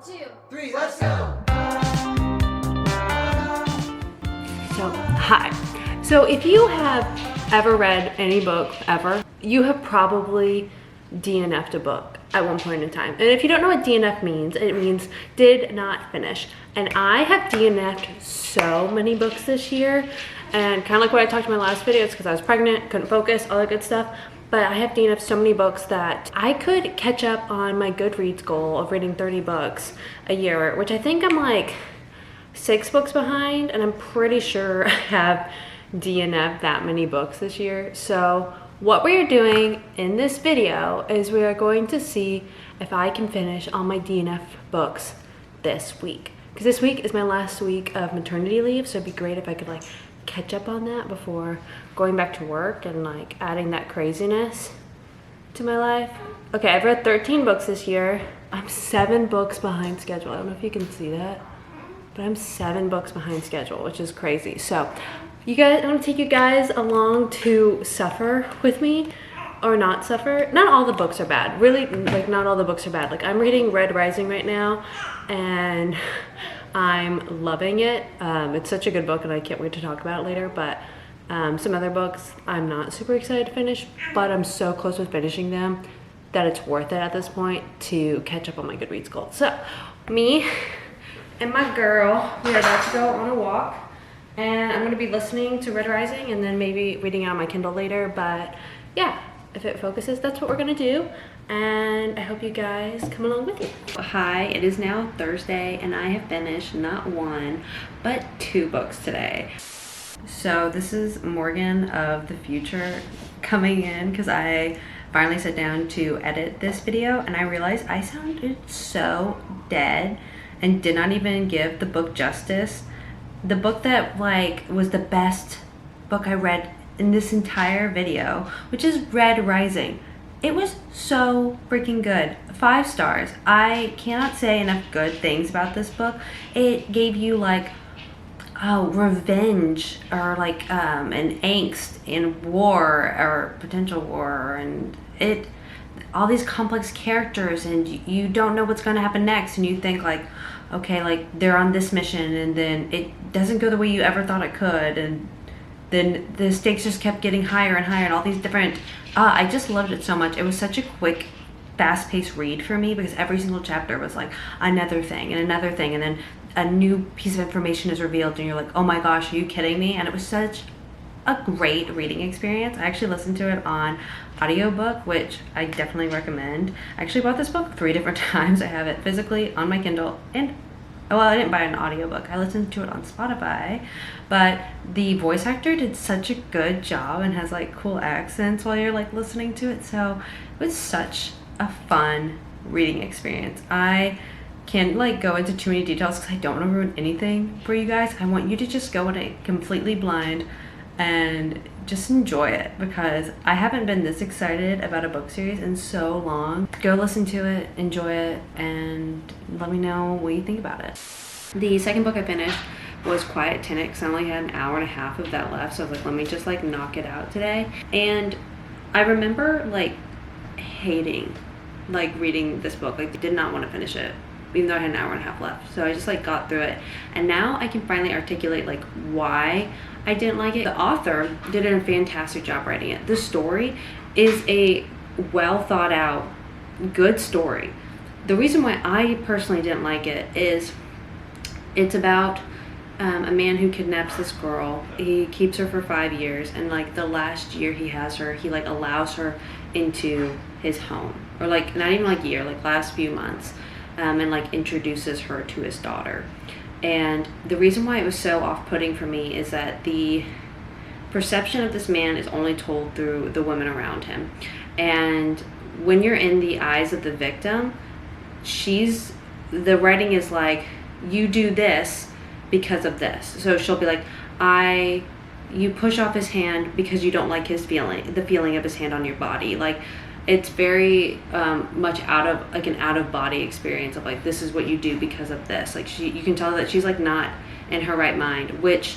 2, 3, let's go! So, hi. So if you have ever read any book ever, you have probably DNF'd a book at one point in time. And if you don't know what DNF means, it means did not finish. And I have DNF'd so many books this year. And kind of like what I talked in my last video, it's because I was pregnant, couldn't focus, all that good stuff. But I have DNF'd so many books that I could catch up on my Goodreads goal of reading 30 books a year, which I think I'm like 6 books behind, and I'm pretty sure I have DNF'd that many books this year. So what we are doing in this video is we are going to see if I can finish all my DNF books this week. Because this week is my last week of maternity leave, so it'd be great if I could like catch up on that before going back to work and like adding that craziness to my life. Okay, I've read 13 books this year. I'm 7 books behind schedule. I don't know if you can see that, but I'm 7 books behind schedule, which is crazy. So you guys, I'm gonna take you guys along to suffer with me, or not suffer. Not all the books are bad. Really, like not all the books are bad. Like I'm reading Red Rising right now and I'm loving it. It's such a good book and I can't wait to talk about it later, but some other books I'm not super excited to finish, but I'm so close with finishing them that it's worth it at this point to catch up on my Goodreads goal. So me and my girl, we are about to go on a walk, and I'm gonna be listening to Red Rising and then maybe reading out my Kindle later, but yeah, if it focuses, that's what we're gonna do, and I hope you guys come along with me. Hi, it is now Thursday, and I have finished not 1, but 2 books today. So this is Morgan of the future coming in because I finally sat down to edit this video, and I realized I sounded so dead and did not even give the book justice. The book that like was the best book I read in this entire video, which is Red Rising. It was so freaking good. 5 stars. I cannot say enough good things about this book. It gave you like revenge, or like an angst in war or potential war, and all these complex characters, and you don't know what's going to happen next, and you think like, okay, like they're on this mission and then it doesn't go the way you ever thought it could, and then the stakes just kept getting higher and higher, and all these different I just loved it so much. It was such a quick, fast-paced read for me because every single chapter was like another thing and another thing, and then a new piece of information is revealed and you're like, oh my gosh, are you kidding me? And it was such a great reading experience. I actually listened to it on audiobook, which I definitely recommend. I actually bought this book 3 different times. I have it physically on my Kindle, and well, I didn't buy an audiobook. I listened to it on Spotify, but the voice actor did such a good job and has like cool accents while you're like listening to it. So it was such a fun reading experience. I can't like go into too many details because I don't want to ruin anything for you guys. I want you to just go in it completely blind and just enjoy it, because I haven't been this excited about a book series in so long. Go listen to it, enjoy it, and let me know what you think about it. The second book I finished was Quiet Tenant because I only had an hour and a half of that left, so I was like, let me just like knock it out today. And I remember like hating like reading this book, like did not want to finish it even though I had an hour and a half left. So I just like got through it, and now I can finally articulate like why I didn't like it. The author did a fantastic job writing it. The story is a well thought out, good story. The reason why I personally didn't like it is it's about a man who kidnaps this girl. He keeps her for 5 years, and like the last year he has her, he like allows her into his home, or like not even like year, like last few months, and like introduces her to his daughter. And the reason why it was so off-putting for me is that the perception of this man is only told through the women around him. And when you're in the eyes of the victim, the writing is like, you do this because of this. So she'll be like, you push off his hand because you don't like the feeling of his hand on your body. Like, it's very much an out of body experience of like, this is what you do because of this. Like you can tell that she's like not in her right mind, which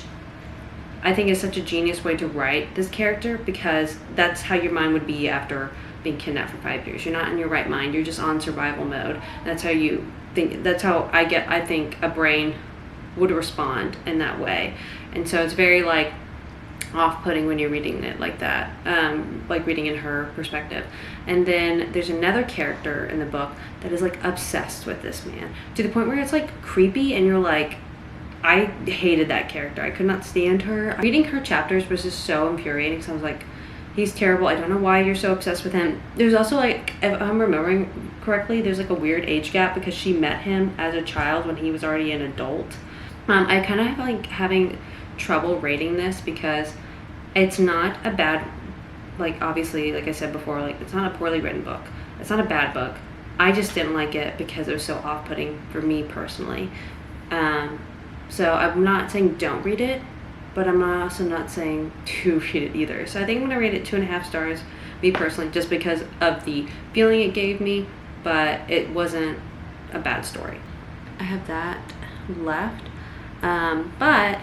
I think is such a genius way to write this character, because that's how your mind would be after being kidnapped for 5 years. You're not in your right mind. You're just on survival mode. That's how you think that's how I think a brain would respond in that way. And so it's very like off-putting when you're reading it like that, like reading in her perspective. And then there's another character in the book that is like obsessed with this man to the point where it's like creepy, and you're like, I hated that character. I could not stand her. Reading her chapters was just so infuriating, so I was like, he's terrible. I don't know why you're so obsessed with him. There's also like, if I'm remembering correctly, there's like a weird age gap because she met him as a child when he was already an adult. I kind of have like having trouble rating this because it's not a bad, like obviously, like I said before, like it's not a poorly written book. It's not a bad book. I just didn't like it because it was so off-putting for me personally. So I'm not saying don't read it, but I'm also not saying to read it either. So I think I'm gonna rate it 2.5 stars, me personally, just because of the feeling it gave me, but it wasn't a bad story. I have that left. But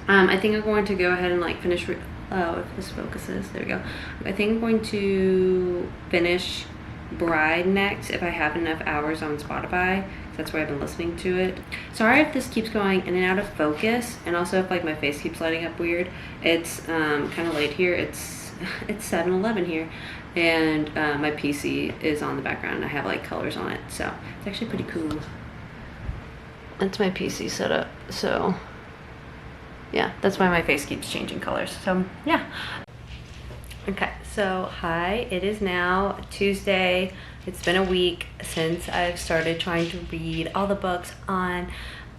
I think I'm going to go ahead and like finish, if this focuses, there we go. I think I'm going to finish Bride next if I have enough hours on Spotify. That's where I've been listening to it. Sorry if this keeps going in and out of focus, and also if like my face keeps lighting up weird. It's kind of late here. It's 7:11 here, and my PC is on the background and I have like colors on it, so it's actually pretty cool. That's my PC setup, so yeah, that's why my face keeps changing colors. So yeah. Okay, so hi, it is now Tuesday. It's been a week since I've started trying to read all the books on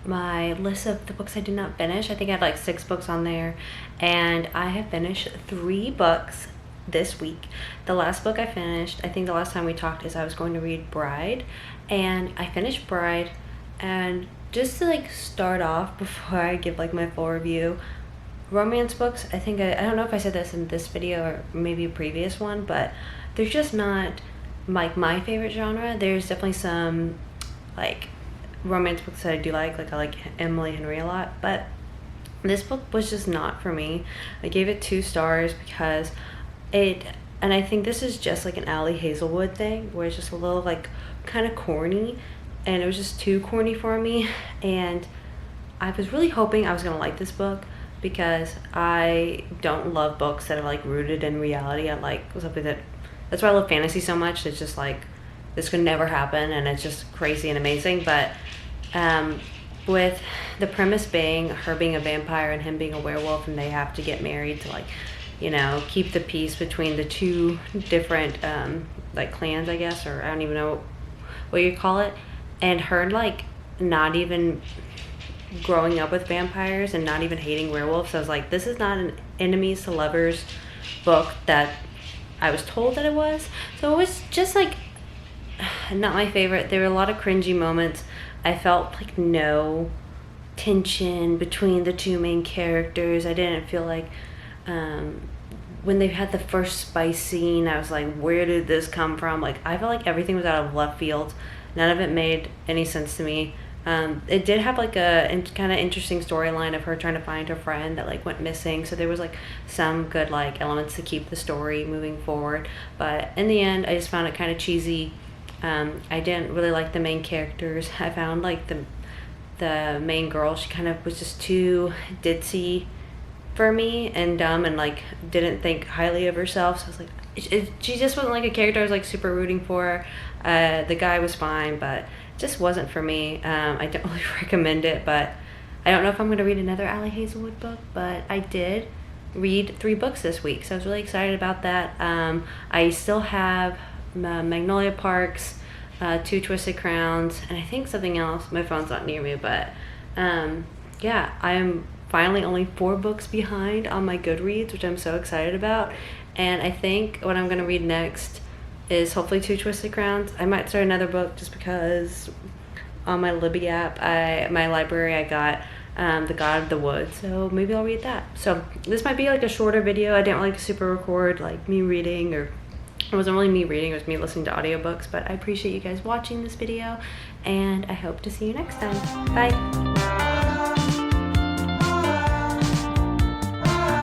my list of the books I did not finish. I think I had like 6 books on there, and I have finished 3 books this week. The last book I finished, I think the last time we talked, is I was going to read Bride, and I finished Bride. And just to like start off before I give like my full review, romance books, I think I don't know if I said this in this video or maybe a previous one, but they're just not like my favorite genre. There's definitely some like romance books that I do like I like Emily Henry a lot, but this book was just not for me. I gave it 2 stars because and I think this is just like an Ali Hazelwood thing where it's just a little like kind of corny, and it was just too corny for me. And I was really hoping I was gonna like this book because I don't love books that are like rooted in reality. I like something that's why I love fantasy so much. It's just like, this could never happen, and it's just crazy and amazing. But with the premise being her being a vampire and him being a werewolf, and they have to get married to like, you know, keep the peace between the 2 different like clans, I guess, or I don't even know what you call it. And her like not even growing up with vampires and not even hating werewolves. So I was like, this is not an enemies to lovers book that I was told that it was. So it was just like not my favorite. There were a lot of cringy moments. I felt like no tension between the 2 main characters. I didn't feel like when they had the first spice scene, I was like, where did this come from? Like, I felt like everything was out of left field. None of it made any sense to me. It did have like a kind of interesting storyline of her trying to find her friend that like went missing. So there was like some good like elements to keep the story moving forward. But in the end, I just found it kind of cheesy. I didn't really like the main characters. I found like the main girl, she kind of was just too ditzy for me and dumb, and like didn't think highly of herself. So I was like, she just wasn't like a character I was like super rooting for. The guy was fine, but it just wasn't for me. I don't really recommend it, but I don't know if I'm going to read another Ali Hazelwood book, but I did read 3 books this week, so I was really excited about that. I still have Magnolia Parks, 2 Twisted Crowns, and I think something else. My phone's not near me, but yeah, I'm finally only 4 books behind on my Goodreads, which I'm so excited about. And I think what I'm going to read next is hopefully 2 Twisted Crowns. I might start another book just because on my Libby app, my library, I got The God of the Woods, so maybe I'll read that. So this might be like a shorter video. I didn't really super record like me reading, or it wasn't really me reading, it was me listening to audiobooks. But I appreciate you guys watching this video, and I hope to see you next time. Bye.